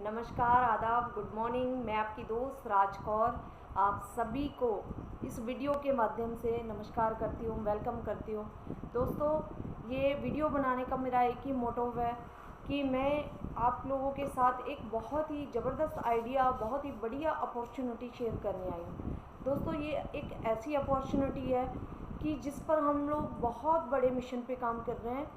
नमस्कार, आदाब, good morning. मैं आपकी दोस्त राज कौर आप सभी को इस वीडियो के माध्यम से नमस्कार करती हूँ, वेलकम करती हूँ। दोस्तों, ये वीडियो बनाने का मेरा एक ही मोटिव है कि मैं आप लोगों के साथ एक बहुत ही ज़बरदस्त आइडिया, बहुत ही बढ़िया अपॉर्चुनिटी शेयर करने आई हूँ। दोस्तों, ये एक ऐसी अपॉर्चुनिटी है कि जिस पर हम लोग बहुत बड़े मिशन पे काम कर रहे हैं।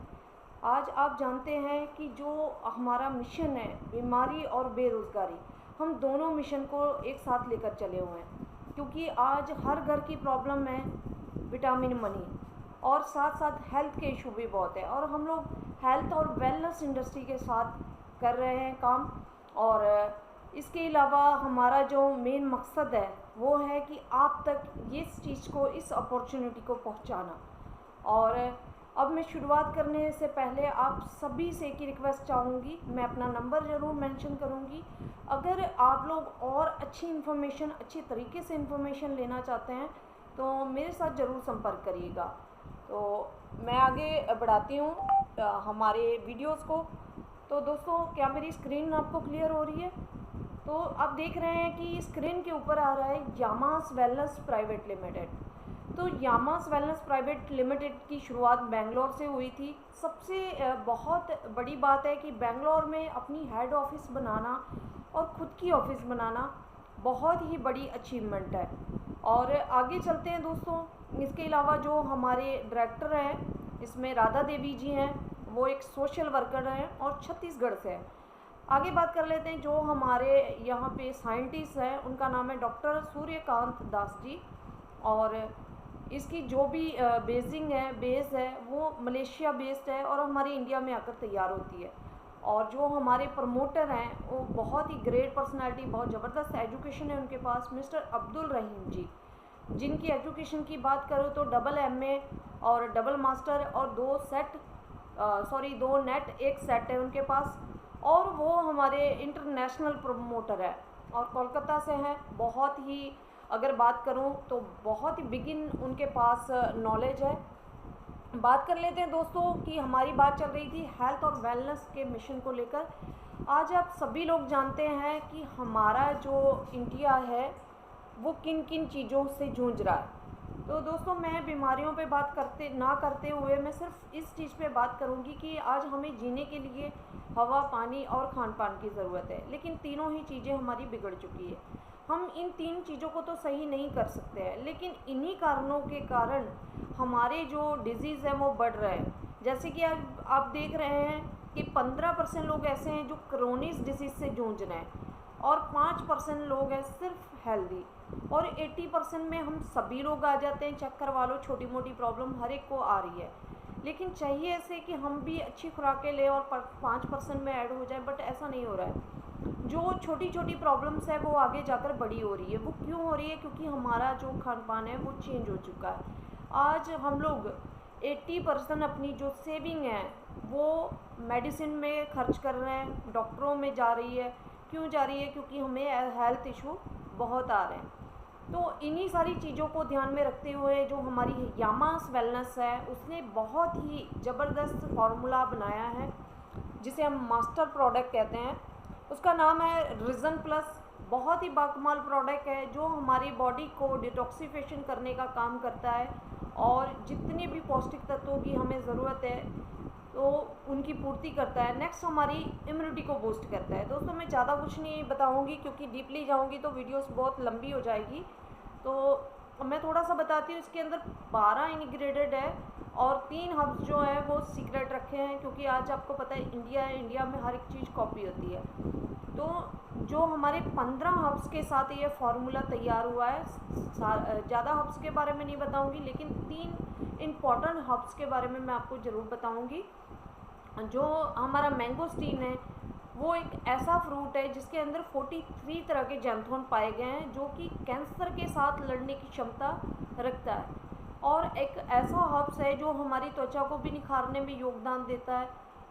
आज आप जानते हैं कि जो हमारा मिशन है, बीमारी और बेरोज़गारी, हम दोनों मिशन को एक साथ लेकर चले हुए हैं, क्योंकि आज हर घर की प्रॉब्लम है विटामिन मनी, और साथ साथ हेल्थ के इशू भी बहुत है, और हम लोग हेल्थ और वेलनेस इंडस्ट्री के साथ कर रहे हैं काम। और इसके अलावा हमारा जो मेन मकसद है वो है कि आप तक इस चीज़ को, इस अपॉर्चुनिटी को पहुंचाना। और अब मैं शुरुआत करने से पहले आप सभी से एक ही रिक्वेस्ट चाहूँगी, मैं अपना नंबर ज़रूर मेंशन करूँगी। अगर आप लोग और अच्छी इन्फॉर्मेशन, अच्छी तरीके से इन्फॉर्मेशन लेना चाहते हैं तो मेरे साथ ज़रूर संपर्क करिएगा। तो मैं आगे बढ़ाती हूँ हमारे वीडियोस को। तो दोस्तों, क्या मेरी स्क्रीन आपको क्लियर हो रही है? तो आप देख रहे हैं कि स्क्रीन के ऊपर आ रहा है यामास वेलनेस प्राइवेट लिमिटेड। तो यामास वेलनेस प्राइवेट लिमिटेड की शुरुआत बेंगलोर से हुई थी। सबसे बहुत बड़ी बात है कि बेंगलोर में अपनी हेड ऑफिस बनाना और ख़ुद की ऑफिस बनाना बहुत ही बड़ी अचीवमेंट है। और आगे चलते हैं दोस्तों। इसके अलावा जो हमारे डायरेक्टर हैं, इसमें राधा देवी जी हैं, वो एक सोशल वर्कर हैं और छत्तीसगढ़ से हैं। आगे बात कर लेते हैं। जो हमारे यहाँ पे साइंटिस्ट हैं, उनका नाम है डॉक्टर सूर्यकांत दास जी, और इसकी जो भी बेस है वो मलेशिया बेस्ड है और हमारे इंडिया में आकर तैयार होती है। और जो हमारे प्रमोटर हैं वो बहुत ही ग्रेट पर्सनालिटी, बहुत ज़बरदस्त एजुकेशन है उनके पास, मिस्टर अब्दुल रहीम जी, जिनकी एजुकेशन की बात करूँ तो डबल MA और डबल मास्टर और दो नेट एक सेट है उनके पास। और वो हमारे इंटरनेशनल प्रमोटर है और कोलकाता से हैं। बहुत ही, अगर बात करूं तो बहुत ही बिगिन उनके पास नॉलेज है। बात कर लेते हैं दोस्तों कि हमारी बात चल रही थी हेल्थ और वेलनेस के मिशन को लेकर। आज आप सभी लोग जानते हैं कि हमारा जो इंडिया है वो किन किन चीज़ों से जूझ रहा है। तो दोस्तों, मैं बीमारियों पे बात करते हुए मैं सिर्फ इस चीज़ पे बात करूंगी कि आज हमें जीने के लिए हवा, पानी और खान पान की ज़रूरत है, लेकिन तीनों ही चीज़ें हमारी बिगड़ चुकी है। हम इन तीन चीज़ों को तो सही नहीं कर सकते हैं, लेकिन इन्हीं कारणों के कारण हमारे जो डिजीज़ है वो बढ़ रहे हैं। जैसे कि आप देख रहे हैं कि 15% लोग ऐसे हैं जो क्रोनिक डिजीज़ से जूझ रहे हैं, और 5% लोग हैं सिर्फ हेल्दी, और 80% में हम सभी लोग आ जाते हैं। चेक करवा लो, छोटी मोटी प्रॉब्लम हर एक को आ रही है, लेकिन चाहिए ऐसे कि हम भी अच्छी खुराकें लें और 5% में ऐड हो जाए, बट ऐसा नहीं हो रहा है। जो छोटी छोटी प्रॉब्लम्स है वो आगे जाकर बड़ी हो रही है। वो क्यों हो रही है? क्योंकि हमारा जो खान पान है वो चेंज हो चुका है। आज हम लोग 80% अपनी जो सेविंग है वो मेडिसिन में खर्च कर रहे हैं, डॉक्टरों में जा रही है। क्यों जा रही है? क्योंकि हमें हेल्थ इशू बहुत आ रहे हैं। तो इन्हीं सारी चीज़ों को ध्यान में रखते हुए जो हमारी यामास वेलनेस है उसने बहुत ही ज़बरदस्त फार्मूला बनाया है, जिसे हम मास्टर प्रोडक्ट कहते हैं। उसका नाम है रिजन प्लस। बहुत ही बाकमाल प्रोडक्ट है जो हमारी बॉडी को डिटॉक्सिफिकेशन करने का काम करता है, और जितने भी पौष्टिक तत्वों की हमें ज़रूरत है तो उनकी पूर्ति करता है। नेक्स्ट हमारी इम्यूनिटी को बूस्ट करता है। दोस्तों, मैं ज़्यादा कुछ नहीं बताऊंगी क्योंकि डीपली जाऊंगी तो वीडियोस बहुत लंबी हो जाएगी। तो मैं थोड़ा सा बताती हूँ। इसके अंदर 12 इंग्रेडिएंट है और 3 हब्स जो है वो सीक्रेट रखे हैं, क्योंकि आज आपको पता है इंडिया में हर एक चीज़ कॉपी होती है। तो जो हमारे 15 हब्स के साथ ये फार्मूला तैयार हुआ है। ज़्यादा हब्स के बारे में नहीं बताऊंगी, लेकिन 3 इम्पॉर्टेंट हब्स के बारे में मैं आपको ज़रूर बताऊंगी। जो हमारा मैंगोस्टीन है वो एक ऐसा फ्रूट है जिसके अंदर 43 तरह के जैंथोन पाए गए हैं, जो कि कैंसर के साथ लड़ने की क्षमता रखता है। और एक ऐसा हर्ब्स है जो हमारी त्वचा को भी निखारने में योगदान देता है,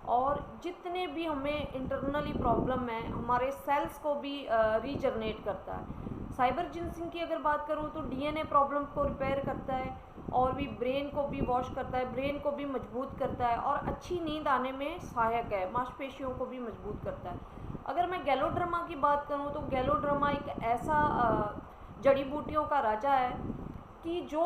और जितने भी हमें इंटरनली प्रॉब्लम है, हमारे सेल्स को भी रीजनरेट करता है। साइबर जिंसिंग की अगर बात करूँ तो DNA प्रॉब्लम को रिपेयर करता है, और भी ब्रेन को भी वॉश करता है, ब्रेन को भी मजबूत करता है, और अच्छी नींद आने में सहायक है, मांसपेशियों को भी मजबूत करता है। अगर मैं गैलोड्रमा की बात करूँ तो गैलोड्रमा एक ऐसा जड़ी बूटियों का राजा है कि जो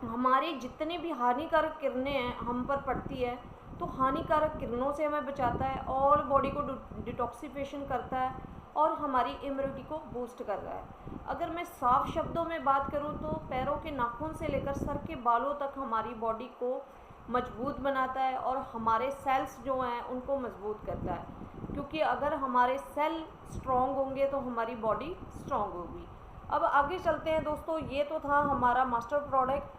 हमारे जितने भी हानिकारक किरणें हैं हम पर पड़ती है, तो हानिकारक किरणों से हमें बचाता है और बॉडी को डिटॉक्सिफिकेशन करता है और हमारी इम्यूनिटी को बूस्ट कर रहा है। अगर मैं साफ शब्दों में बात करूं तो पैरों के नाखून से लेकर सर के बालों तक हमारी बॉडी को मजबूत बनाता है और हमारे सेल्स जो हैं उनको मजबूत करता है, क्योंकि अगर हमारे सेल स्ट्रॉन्ग होंगे तो हमारी बॉडी स्ट्रॉन्ग होगी। अब आगे चलते हैं दोस्तों, ये तो था हमारा मास्टर प्रोडक्ट।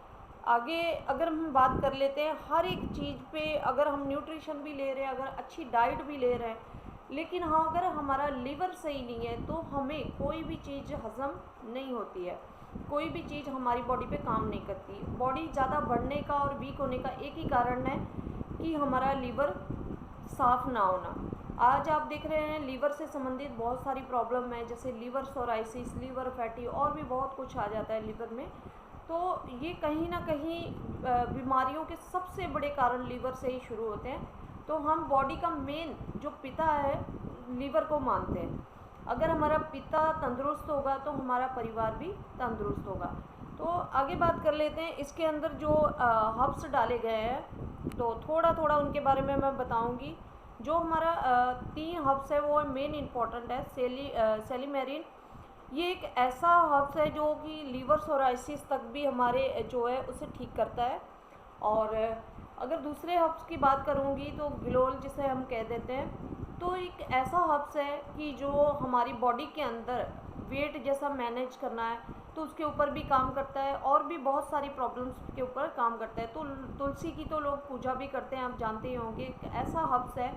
आगे अगर हम बात कर लेते हैं, हर एक चीज़ पे अगर हम न्यूट्रिशन भी ले रहे हैं, अगर अच्छी डाइट भी ले रहे हैं, लेकिन हाँ अगर हमारा लीवर सही नहीं है तो हमें कोई भी चीज़ हज़म नहीं होती है, कोई भी चीज़ हमारी बॉडी पे काम नहीं करती। बॉडी ज़्यादा बढ़ने का और वीक होने का एक ही कारण है कि हमारा लीवर साफ़ ना होना। आज आप देख रहे हैं लीवर से संबंधित बहुत सारी प्रॉब्लम है, जैसे लीवर सोराइसिस, लीवर फैटी और भी बहुत कुछ आ जाता है लीवर में। तो ये कहीं ना कहीं बीमारियों के सबसे बड़े कारण लीवर से ही शुरू होते हैं। तो हम बॉडी का मेन जो पिता है लीवर को मानते हैं। अगर हमारा पिता तंदुरुस्त होगा तो हमारा परिवार भी तंदुरुस्त होगा। तो आगे बात कर लेते हैं, इसके अंदर जो हर्ब्स डाले गए हैं तो थोड़ा थोड़ा उनके बारे में मैं बताऊंगी। जो हमारा 3 हर्ब्स है वो मेन इम्पॉर्टेंट है। सेलिमेरिन, ये एक ऐसा हर्ब्स है जो कि लीवर सोराइसिस तक भी हमारे जो है उसे ठीक करता है। और अगर दूसरे हर्ब्स की बात करूँगी तो गिलोल जिसे हम कह देते हैं, तो एक ऐसा हर्ब्स है कि जो हमारी बॉडी के अंदर वेट जैसा मैनेज करना है तो उसके ऊपर भी काम करता है और भी बहुत सारी प्रॉब्लम्स के ऊपर काम करता है। तो तुलसी की तो लोग पूजा भी करते हैं, आप जानते ही होंगे। एक ऐसा हर्ब्स है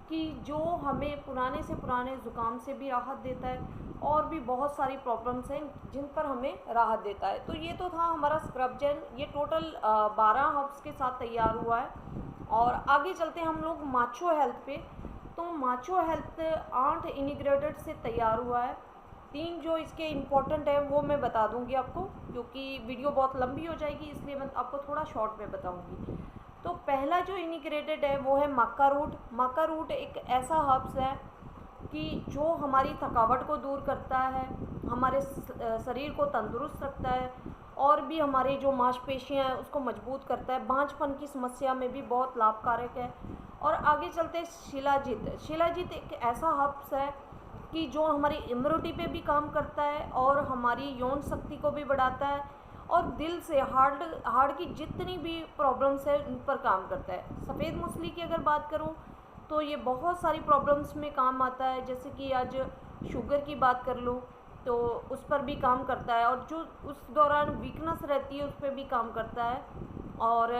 कि जो हमें पुराने से पुराने ज़ुकाम से भी राहत देता है और भी बहुत सारी प्रॉब्लम्स हैं जिन पर हमें राहत देता है। तो ये तो था हमारा स्क्रब जेल, ये टोटल 12 हर्ब्स के साथ तैयार हुआ है। और आगे चलते हैं हम लोग माचो हेल्थ पे। तो माचो हेल्थ 8 इंटीग्रेटेड से तैयार हुआ है। 3 जो इसके इम्पोर्टेंट है वो मैं बता दूंगी आपको, क्योंकि वीडियो बहुत लंबी हो जाएगी इसलिए मैं आपको थोड़ा शॉर्ट में बताऊंगी। तो पहला जो इंटीग्रेटेड है वो है मक्का रूट। मक्का रूट एक ऐसा हर्ब्स है कि जो हमारी थकावट को दूर करता है, हमारे शरीर को तंदुरुस्त रखता है और भी हमारी जो मांसपेशियां हैं उसको मजबूत करता है। बांझपन की समस्या में भी बहुत लाभकारक है। और आगे चलते हैं शिलाजीत। शिलाजीत एक ऐसा हर्ब्स है कि जो हमारी इम्यूनिटी पे भी काम करता है और हमारी यौन शक्ति को भी बढ़ाता है और दिल से हार्ट की जितनी भी प्रॉब्लम्स है उन पर काम करता है। सफ़ेद मूसली की अगर बात करूं तो ये बहुत सारी प्रॉब्लम्स में काम आता है, जैसे कि आज शुगर की बात कर लूँ तो उस पर भी काम करता है और जो उस दौरान वीकनेस रहती है उस पर भी काम करता है। और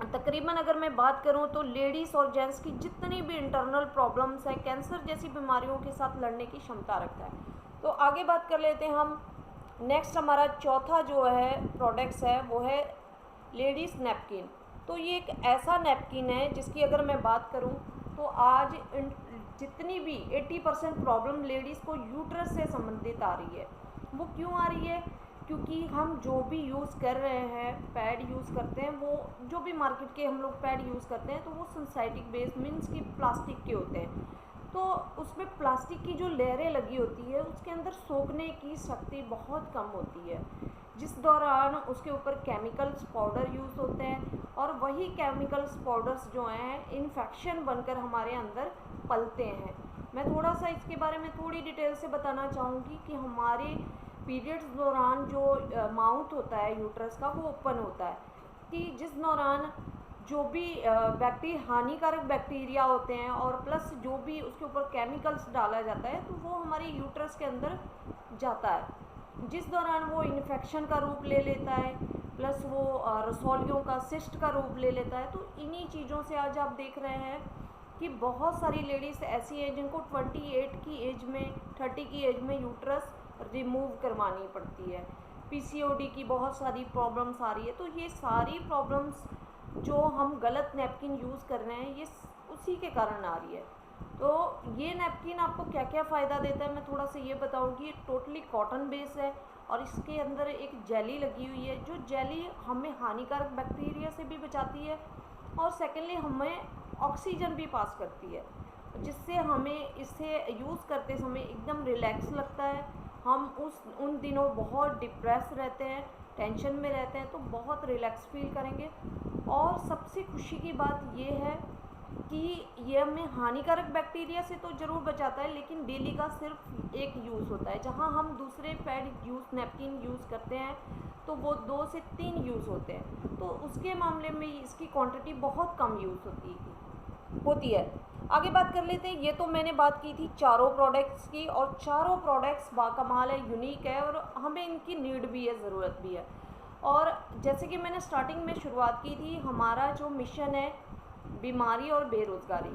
तकरीबन अगर मैं बात करूं तो लेडीज़ और जेंट्स की जितनी भी इंटरनल प्रॉब्लम्स है, कैंसर जैसी बीमारियों के साथ लड़ने की क्षमता रखता है। तो आगे बात कर लेते हैं हम। नेक्स्ट हमारा चौथा जो है प्रोडक्ट्स है वो है लेडीज़ नैपकिन। तो ये एक ऐसा नैपकिन है जिसकी अगर मैं बात करूं तो आज जितनी भी 80% प्रॉब्लम लेडीज़ को यूट्रस से संबंधित आ रही है। वो क्यों आ रही है? क्योंकि हम जो भी यूज़ कर रहे हैं, पैड यूज़ करते हैं, वो जो भी मार्केट के हम लोग पैड यूज़ करते हैं तो वो सिंथेटिक बेस मीन्स कि प्लास्टिक के होते हैं। तो उसमें प्लास्टिक की जो लेयरें लगी होती है उसके अंदर सोखने की शक्ति बहुत कम होती है, जिस दौरान उसके ऊपर केमिकल्स पाउडर यूज़ होते हैं और वही केमिकल्स पाउडर्स जो हैं इन्फेक्शन बनकर हमारे अंदर पलते हैं। मैं थोड़ा सा इसके बारे में थोड़ी डिटेल से बताना चाहूँगी कि हमारे पीरियड्स दौरान जो माउथ होता है यूट्रस का वो ओपन होता है, कि जिस दौरान जो भी हानिकारक बैक्टीरिया होते हैं और प्लस जो भी उसके ऊपर केमिकल्स डाला जाता है तो वो हमारी यूट्रस के अंदर जाता है, जिस दौरान वो इन्फेक्शन का रूप ले लेता है, प्लस वो रसौलियों का सिस्ट का रूप ले लेता है। तो इन्हीं चीज़ों से आज आप देख रहे हैं कि बहुत सारी लेडीज़ ऐसी हैं जिनको 28 की एज में, 30 की एज में यूट्रस रिमूव करवानी पड़ती है। पीसीओडी की बहुत सारी प्रॉब्लम्स आ रही है। तो ये सारी प्रॉब्लम्स जो हम गलत नैपकिन यूज़ कर रहे हैं ये उसी के कारण आ रही है। तो ये नैपकिन आपको क्या क्या फ़ायदा देता है मैं थोड़ा सा ये बताऊंगी। ये टोटली कॉटन बेस है और इसके अंदर एक जेली लगी हुई है, जो जेली हमें हानिकारक बैक्टीरिया से भी बचाती है और सेकेंडली हमें ऑक्सीजन भी पास करती है। जिससे हमें इसे यूज़ करते समय एकदम रिलैक्स लगता है। हम उन दिनों बहुत डिप्रेस रहते हैं, टेंशन में रहते हैं, तो बहुत रिलैक्स फील करेंगे। और सबसे खुशी की बात ये है कि ये हमें हानिकारक बैक्टीरिया से तो ज़रूर बचाता है, लेकिन डेली का सिर्फ एक यूज़ होता है। जहाँ हम दूसरे पैड यूज़ नैपकिन यूज़ करते हैं तो वो 2 से 3 यूज़ होते हैं, तो उसके मामले में इसकी क्वांटिटी बहुत कम यूज़ होती है। आगे बात कर लेते हैं। ये तो मैंने बात की थी चारों प्रोडक्ट्स की, और चारों प्रोडक्ट्स बाकमाल है, यूनिक है, और हमें इनकी नीड भी है, ज़रूरत भी है। और जैसे कि मैंने स्टार्टिंग में शुरुआत की थी, हमारा जो मिशन है बीमारी और बेरोज़गारी,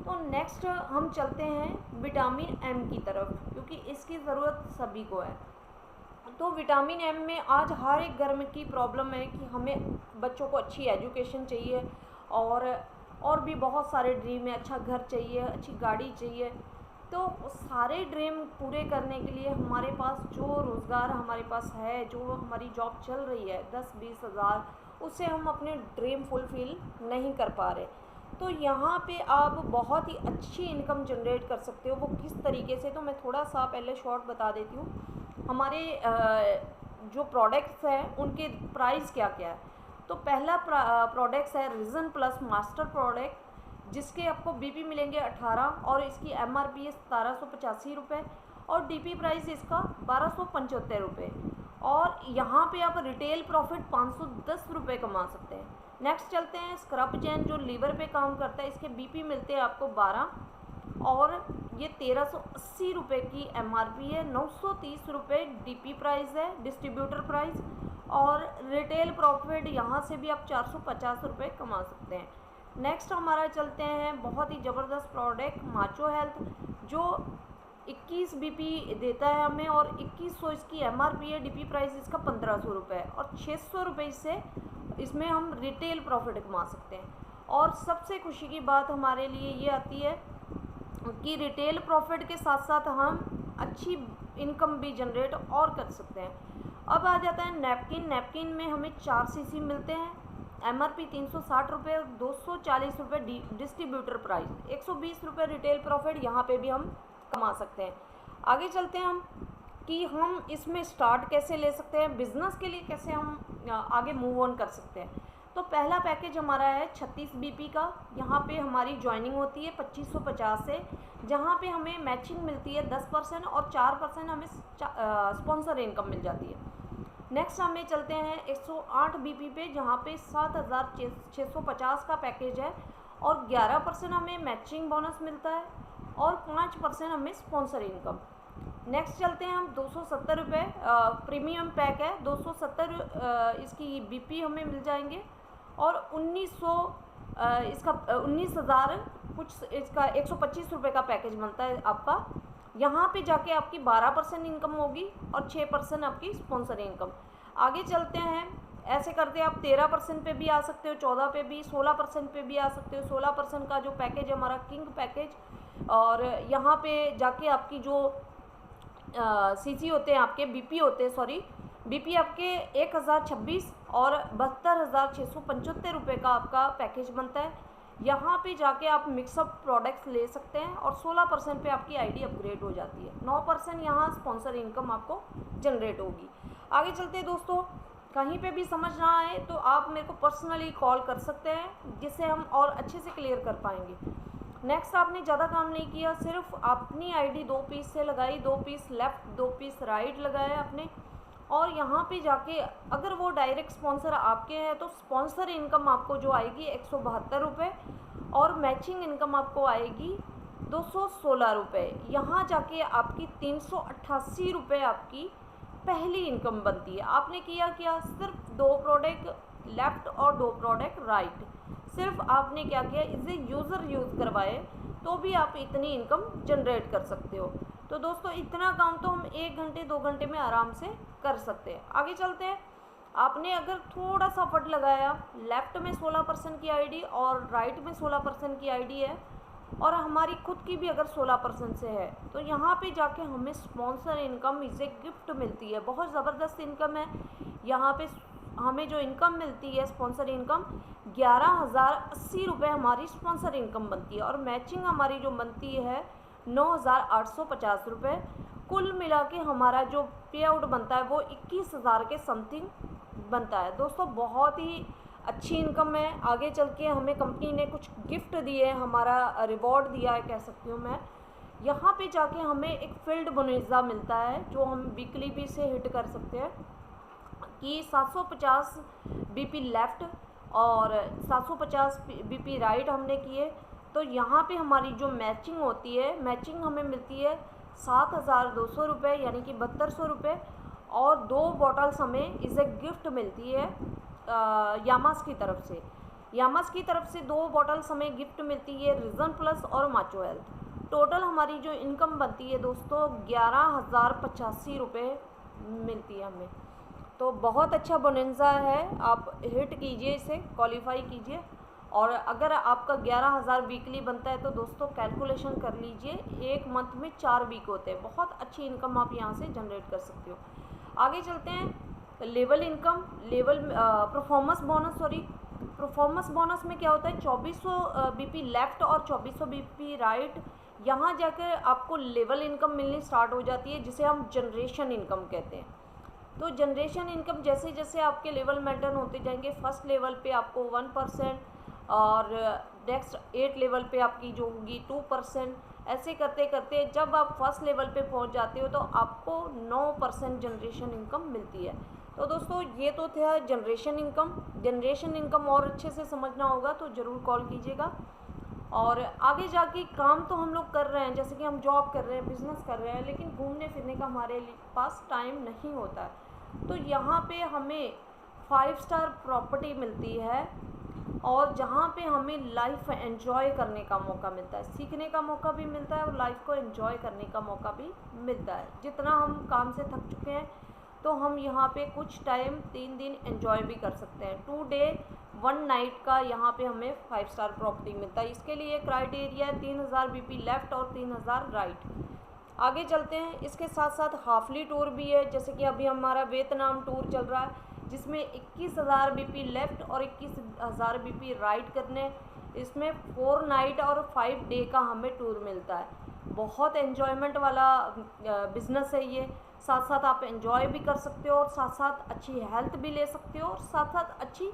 तो नेक्स्ट हम चलते हैं विटामिन एम की तरफ, क्योंकि इसकी ज़रूरत सभी को है। तो विटामिन एम में आज हर एक घर में की प्रॉब्लम है कि हमें बच्चों को अच्छी एजुकेशन चाहिए, और भी बहुत सारे ड्रीम है, अच्छा घर चाहिए, अच्छी गाड़ी चाहिए। तो सारे ड्रीम पूरे करने के लिए हमारे पास जो रोज़गार हमारे पास है, जो हमारी जॉब चल रही है 10-20 हज़ार, उससे हम अपने ड्रीम फुलफ़िल नहीं कर पा रहे। तो यहाँ पे आप बहुत ही अच्छी इनकम जनरेट कर सकते हो। वो किस तरीके से, तो मैं थोड़ा सा पहले शॉर्ट बता देती हूँ। हमारे जो प्रोडक्ट्स हैं उनके प्राइस क्या क्या है। तो पहला प्रोडक्ट्स है रीजन प्लस मास्टर प्रोडक्ट, जिसके आपको बीपी मिलेंगे 18, और इसकी एमआरपी है 1785 रुपये, और डीपी प्राइस इसका 1275 रुपये, और यहाँ पे आप रिटेल प्रॉफिट 510 रुपये कमा सकते हैं। नेक्स्ट चलते हैं स्क्रब जैन, जो लीवर पे काम करता है। इसके बीपी मिलते हैं आपको 12, और ये 1380 रुपये की एमआरपी है, 930 रुपये डीपी प्राइस है, डिस्ट्रीब्यूटर प्राइस, और रिटेल प्रॉफिट यहाँ से भी आप 450 रुपये कमा सकते हैं। नेक्स्ट हमारा चलते हैं बहुत ही ज़बरदस्त प्रोडक्ट माचो हेल्थ, जो 21 बीपी देता है हमें, और 2100 इसकी एमआरपी है, डीपी प्राइस इसका 1500 रुपये, और 600 रुपये से इसमें हम रिटेल प्रॉफिट कमा सकते हैं। और सबसे खुशी की बात हमारे लिए ये आती है कि रिटेल प्रॉफिट के साथ साथ हम अच्छी इनकम भी जनरेट और कर सकते हैं। अब आ जाता है नैपकिन। नैपकिन में हमें 4 सीसी मिलते हैं, एमआरपी 360 रुपये, और 240 रुपये डिस्ट्रीब्यूटर प्राइस, 120 रुपये रिटेल प्रॉफिट यहाँ पे भी हम कमा सकते हैं। आगे चलते हैं हम कि हम इसमें स्टार्ट कैसे ले सकते हैं, बिज़नेस के लिए कैसे हम आगे मूव ऑन कर सकते हैं। तो पहला पैकेज हमारा है 36 बीपी का। यहाँ पे हमारी ज्वाइनिंग होती है 2550 से, जहाँ पे हमें मैचिंग मिलती है 10%, और 4% हमें स्पॉन्सर इनकम मिल जाती है। नेक्स्ट हमें चलते हैं 108 बीपी पे, जहाँ पे 7650 का पैकेज है, और 11% हमें मैचिंग बोनस मिलता है, और 5% हमें स्पॉन्सर इनकम। नेक्स्ट चलते हैं हम 270 रुपये प्रीमियम पैक है, 270 इसकी बीपी हमें मिल जाएंगे, और 1900 इसका 19,000 कुछ, इसका 125 रुपये का पैकेज बनता है आपका। यहाँ पे जाके आपकी 12% इनकम होगी, और 6% आपकी स्पॉन्सर इनकम। आगे चलते हैं, ऐसे करते आप 13% पे भी आ सकते हो, 14 पे भी, 16% पे भी आ सकते हो। 16% का जो पैकेज है हमारा किंग पैकेज, और यहाँ पे जाके आपकी जो सीसी होते हैं, आपके बीपी होते हैं, सॉरी बीपी आपके 1026 और 72,675 रुपये का आपका पैकेज बनता है। यहाँ पे जाके आप मिक्सअप प्रोडक्ट्स ले सकते हैं, और 16% पे आपकी आईडी अपग्रेड हो जाती है। 9% यहाँ स्पॉन्सर इनकम आपको जनरेट होगी। आगे चलते हैं दोस्तों, कहीं पे भी समझ ना आए तो आप मेरे को पर्सनली कॉल कर सकते हैं, जिससे हम और अच्छे से क्लियर कर पाएंगे। नेक्स्ट, आपने ज़्यादा काम नहीं किया, सिर्फ अपनी आईडी 2 पीस से लगाई, 2 पीस लेफ़्ट 2 पीस राइट लगाया आपने, और यहाँ पे जाके अगर वो डायरेक्ट स्पॉन्सर आपके हैं तो स्पॉन्सर इनकम आपको जो आएगी 172 रुपये, और मैचिंग इनकम आपको आएगी 216 रुपये। यहाँ जाके आपकी 388 रुपये आपकी पहली इनकम बनती है। आपने किया क्या, सिर्फ 2 प्रोडक्ट लेफ़्ट और 2 प्रोडक्ट राइट, सिर्फ आपने क्या किया, इसे यूज़र यूज़ करवाए, तो भी आप इतनी इनकम जनरेट कर सकते हो। तो दोस्तों, इतना काम तो हम 1 घंटे 2 घंटे में आराम से कर सकते हैं। आगे चलते हैं, आपने अगर थोड़ा सा फट लगाया, लेफ़्ट में 16% की आईडी और राइट में 16% की आईडी है, और हमारी खुद की भी अगर 16% से है, तो यहाँ पे जाके हमें स्पॉन्सर इनकम इसे गिफ्ट मिलती है। बहुत ज़बरदस्त इनकम है। यहाँ पे हमें जो इनकम मिलती है स्पॉन्सर इनकम 11,080 हमारी स्पॉन्सर इनकम बनती है और मैचिंग हमारी जो बनती है 9,850 रुपये। कुल मिला के हमारा जो पे आउट बनता है वो 21,000 के समथिंग बनता है। दोस्तों बहुत ही अच्छी इनकम है। आगे चल के हमें कंपनी ने कुछ गिफ्ट दिए, हमारा रिवॉर्ड दिया है कह सकती हूँ मैं। यहाँ पे जाके हमें एक फील्ड बोनस मिलता है जो हम वीकली भी से हिट कर सकते हैं कि 750 BP लेफ़्ट और 750 BP राइट हमने किए तो यहाँ पे हमारी जो मैचिंग होती है, मैचिंग हमें मिलती है 7,200 रुपये यानी कि 7200 रुपये और 2 बॉटल्स हमें इसे गिफ्ट मिलती है यामास की तरफ से। यामास की तरफ से 2 बॉटल्स हमें गिफ्ट मिलती है, रीजन प्लस और माचो हेल्थ। टोटल हमारी जो इनकम बनती है दोस्तों 11,085 रुपये मिलती है हमें। तो बहुत अच्छा बोनंजा है, आप हिट कीजिए, इसे क्वालिफाई कीजिए। और अगर आपका 11,000 वीकली बनता है तो दोस्तों कैलकुलेशन कर लीजिए, एक मंथ में 4 वीक होते हैं। बहुत अच्छी इनकम आप यहाँ से जनरेट कर सकते हो। आगे चलते हैं level income, level performance bonus में क्या होता है 2400 BP लेफ़्ट और 2400 BP राइट। यहाँ जाकर आपको लेवल इनकम मिलनी स्टार्ट हो जाती है जिसे हम जनरेशन इनकम कहते हैं। तो जनरेशन इनकम जैसे जैसे आपके लेवल मेंटेन होते जाएंगे, फर्स्ट लेवल पे आपको 1% और नेक्स्ट 8 लेवल पे आपकी जो होगी 2%, ऐसे करते करते जब आप फर्स्ट लेवल पे पहुंच जाते हो तो आपको 9% जनरेशन इनकम मिलती है। तो दोस्तों ये तो था जनरेशन इनकम और अच्छे से समझना होगा तो ज़रूर कॉल कीजिएगा। और आगे जाके काम तो हम लोग कर रहे हैं, जैसे कि हम जॉब कर रहे हैं, बिज़नेस कर रहे हैं, लेकिन घूमने फिरने का हमारे पास टाइम नहीं होता है। तो यहाँ पे हमें 5 स्टार प्रॉपर्टी मिलती है और जहाँ पे हमें लाइफ एंजॉय करने का मौका मिलता है, सीखने का मौका भी मिलता है और लाइफ को एंजॉय करने का मौका भी मिलता है। जितना हम काम से थक चुके हैं तो हम यहाँ पे कुछ टाइम 3 दिन एंजॉय भी कर सकते हैं। 2 डे 1 नाइट का यहाँ पे हमें 5 स्टार प्रॉपर्टी मिलता है। इसके लिए क्राइटेरिया है 3,000 BP लेफ़्ट और 3,000 राइट। आगे चलते हैं, इसके साथ साथ हाफली टूर भी है, जैसे कि अभी हमारा वियतनाम टूर चल रहा है जिसमें 21,000 BP लेफ़्ट और 21,000 BP राइट करने। इसमें 4 नाइट और 5 डे का हमें टूर मिलता है। बहुत एन्जॉयमेंट वाला बिज़नेस है ये। साथ साथ आप एंजॉय भी कर सकते हो और साथ साथ अच्छी हेल्थ भी ले सकते हो और साथ साथ अच्छी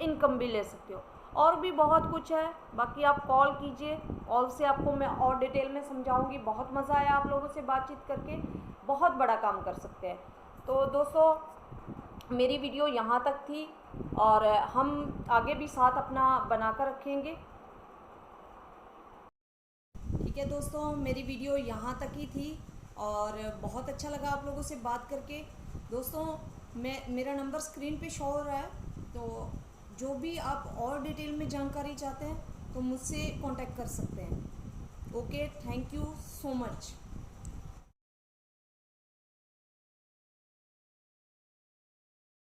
इनकम भी ले सकते हो। और भी बहुत कुछ है, बाकी आप कॉल कीजिए, कॉल से आपको मैं और डिटेल में समझाऊंगी। बहुत मज़ा आया आप लोगों से बातचीत करके, बहुत बड़ा काम कर सकते हैं। तो दोस्तों मेरी वीडियो यहाँ तक थी और हम आगे भी साथ अपना बनाकर रखेंगे। ठीक है दोस्तों, मेरी वीडियो यहाँ तक ही थी और बहुत अच्छा लगा आप लोगों से बात करके। दोस्तों मेरा नंबर स्क्रीन पे शो हो रहा है, तो जो भी आप और डिटेल में जानकारी चाहते हैं तो मुझसे कांटेक्ट कर सकते हैं। Okay, thank you so much.